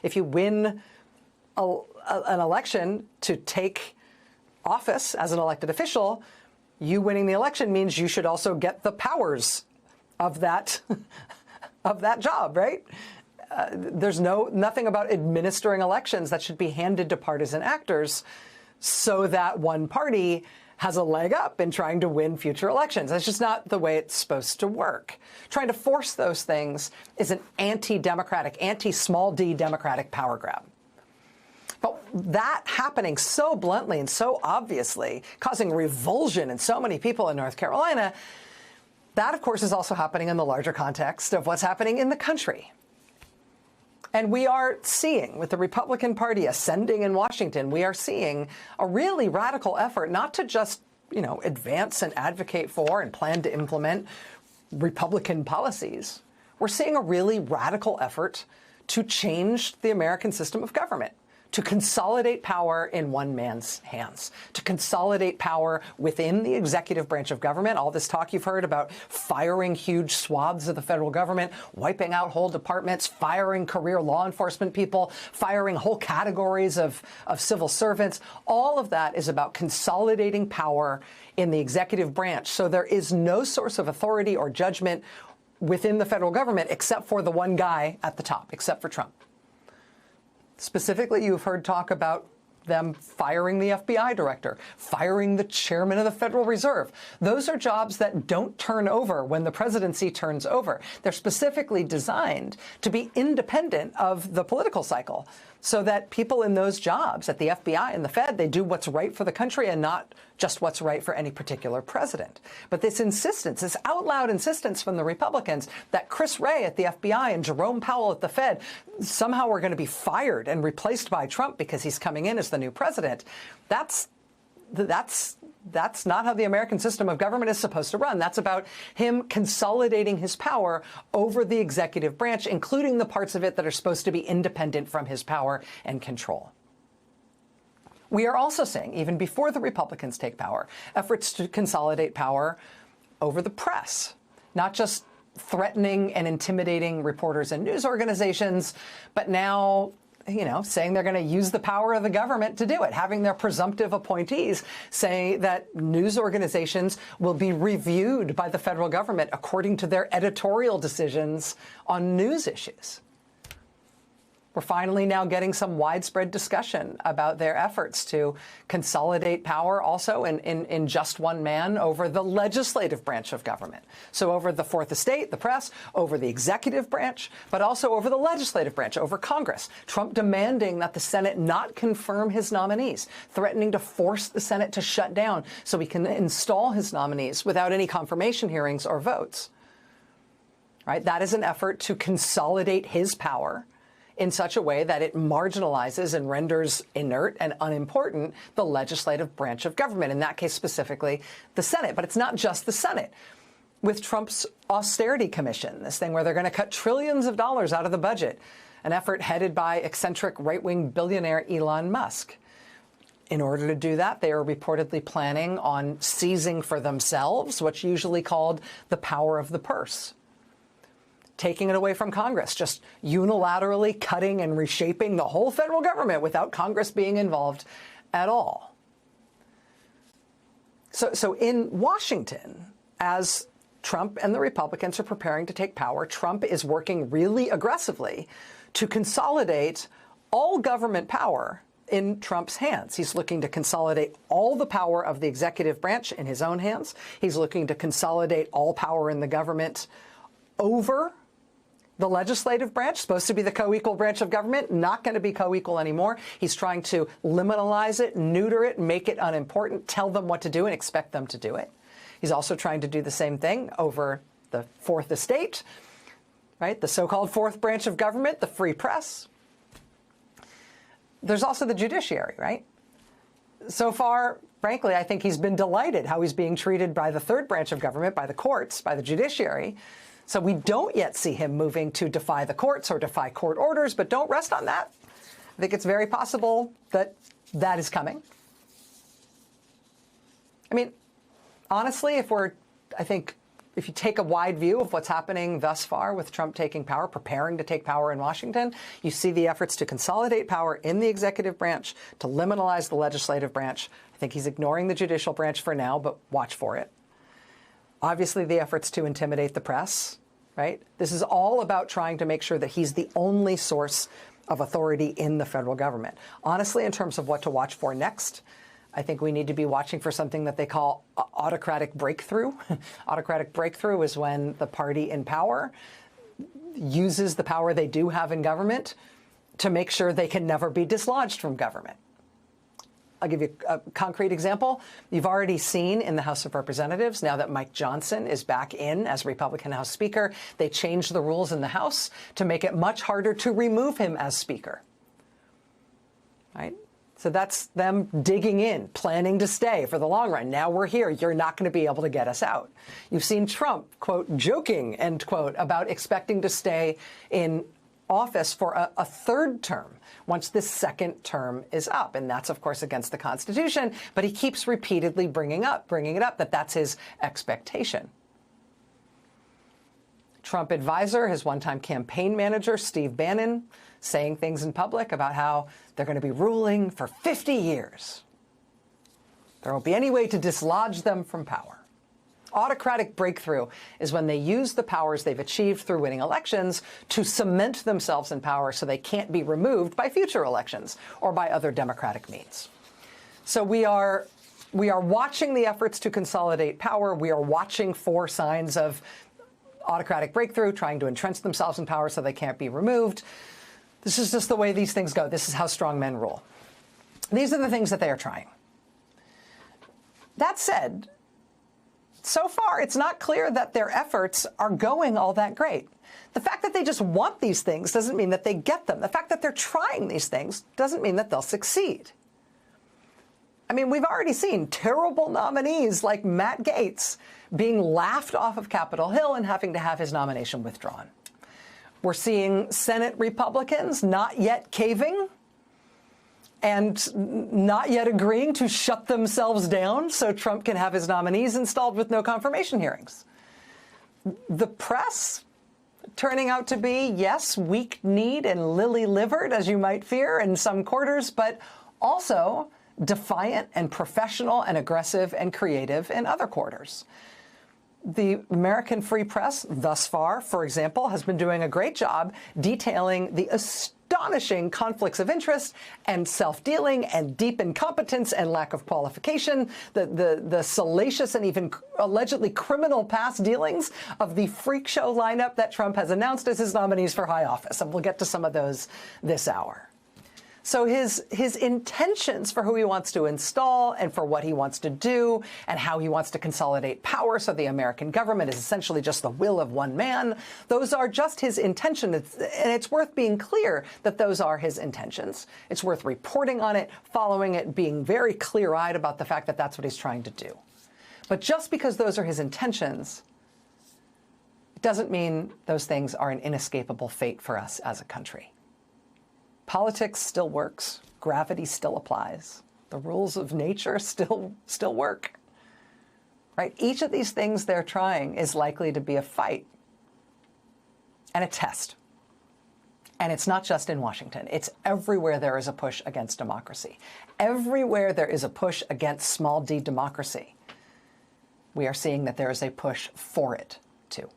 If you win an election to take office as an elected official, you winning the election means you should also get the powers of that of that job, right? There's nothing about administering elections that should be handed to partisan actors so that one party has a leg up in trying to win future elections. That's just not the way it's supposed to work. Trying to force those things is an anti-democratic, anti-small d democratic power grab. But that happening so bluntly and so obviously, causing revulsion in so many people in North Carolina, that, of course, is also happening in the larger context of what's happening in the country. And we are seeing, with the Republican Party ascending in Washington, we are seeing a really radical effort not to just, advance and advocate for and plan to implement Republican policies. We're seeing a really radical effort to change the American system of government, to consolidate power in one man's hands, to consolidate power within the executive branch of government. All this talk you've heard about firing huge swaths of the federal government, wiping out whole departments, firing career law enforcement people, firing whole categories of civil servants. All of that is about consolidating power in the executive branch. So there is no source of authority or judgment within the federal government except for the one guy at the top, except for Trump. Specifically, you've heard talk about them firing the FBI director, firing the chairman of the Federal Reserve. Those are jobs that don't turn over when the presidency turns over. They're specifically designed to be independent of the political cycle so that people in those jobs at the FBI and the Fed, they do what's right for the country and not just what's right for any particular president. But this insistence, this out loud insistence from the Republicans that Chris Wray at the FBI and Jerome Powell at the Fed somehow are going to be fired and replaced by Trump because he's coming in as the new president, that's not how the American system of government is supposed to run. That's about him consolidating his power over the executive branch, including the parts of it that are supposed to be independent from his power and control. We are also seeing, even before the Republicans take power, efforts to consolidate power over the press, not just threatening and intimidating reporters and news organizations, but now saying they're going to use the power of the government to do it, having their presumptive appointees say that news organizations will be reviewed by the federal government according to their editorial decisions on news issues. We're finally now getting some widespread discussion about their efforts to consolidate power also in just one man over the legislative branch of government. So over the fourth estate, the press, over the executive branch, but also over the legislative branch, over Congress. Trump demanding that the Senate not confirm his nominees, threatening to force the Senate to shut down so he can install his nominees without any confirmation hearings or votes. Right? That is an effort to consolidate his power in such a way that it marginalizes and renders inert and unimportant the legislative branch of government, in that case specifically the Senate. But it's not just the Senate. With Trump's austerity commission, this thing where they're going to cut trillions of dollars out of the budget, an effort headed by eccentric right-wing billionaire Elon Musk. In order to do that, they are reportedly planning on seizing for themselves what's usually called the power of the purse. Taking it away from Congress, just unilaterally cutting and reshaping the whole federal government without Congress being involved at all. So in Washington, as Trump and the Republicans are preparing to take power, Trump is working really aggressively to consolidate all government power in Trump's hands. He's looking to consolidate all the power of the executive branch in his own hands. He's looking to consolidate all power in the government over the legislative branch, supposed to be the co-equal branch of government, not going to be co-equal anymore. He's trying to liminalize it, neuter it, make it unimportant, tell them what to do and expect them to do it. He's also trying to do the same thing over the fourth estate, right? The so-called fourth branch of government, the free press. There's also the judiciary, right? So far, frankly, I think he's been delighted how he's being treated by the third branch of government, by the courts, by the judiciary. So we don't yet see him moving to defy the courts or defy court orders, but don't rest on that. I think it's very possible that that is coming. I mean, honestly, if we're, I think, if you take a wide view of what's happening thus far with Trump taking power, preparing to take power in Washington, you see the efforts to consolidate power in the executive branch, to liminalize the legislative branch. I think he's ignoring the judicial branch for now, but watch for it. Obviously, the efforts to intimidate the press, right? This is all about trying to make sure that he's the only source of authority in the federal government. Honestly, in terms of what to watch for next, I think we need to be watching for something that they call autocratic breakthrough. Autocratic breakthrough is when the party in power uses the power they do have in government to make sure they can never be dislodged from government. I'll give you a concrete example. You've already seen in the House of Representatives, now that Mike Johnson is back in as Republican House Speaker, they changed the rules in the House to make it much harder to remove him as Speaker. Right? So that's them digging in, planning to stay for the long run. Now we're here. You're not going to be able to get us out. You've seen Trump, quote, joking, end quote, about expecting to stay in office for a third term once this second term is up. And that's, of course, against the Constitution. But he keeps repeatedly bringing it up that that's his expectation. Trump advisor, his one-time campaign manager, Steve Bannon, saying things in public about how they're going to be ruling for 50 years. There won't be any way to dislodge them from power. Autocratic breakthrough is when they use the powers they've achieved through winning elections to cement themselves in power so they can't be removed by future elections or by other democratic means. So we are watching the efforts to consolidate power. We are watching for signs of autocratic breakthrough, trying to entrench themselves in power so they can't be removed. This is just the way these things go. This is how strong men rule. These are the things that they are trying. That said, so far, it's not clear that their efforts are going all that great. The fact that they just want these things doesn't mean that they get them. The fact that they're trying these things doesn't mean that they'll succeed. I mean, we've already seen terrible nominees like Matt Gaetz being laughed off of Capitol Hill and having to have his nomination withdrawn. We're seeing Senate Republicans not yet caving and not yet agreeing to shut themselves down so Trump can have his nominees installed with no confirmation hearings. The press turning out to be, yes, weak-kneed and lily-livered, as you might fear, in some quarters, but also defiant and professional and aggressive and creative in other quarters. The American Free Press, thus far, for example, has been doing a great job detailing the astonishing conflicts of interest and self-dealing and deep incompetence and lack of qualification, the salacious and even allegedly criminal past dealings of the freak show lineup that Trump has announced as his nominees for high office. And we'll get to some of those this hour. So his intentions for who he wants to install and for what he wants to do and how he wants to consolidate power so the American government is essentially just the will of one man, those are just his intentions. And it's worth being clear that those are his intentions. It's worth reporting on it, following it, being very clear-eyed about the fact that that's what he's trying to do. But just because those are his intentions doesn't mean those things are an inescapable fate for us as a country. Politics still works. Gravity still applies. The rules of nature still work. Right? Each of these things they're trying is likely to be a fight and a test. And it's not just in Washington. It's everywhere there is a push against democracy. Everywhere there is a push against small d democracy, we are seeing that there is a push for it, too.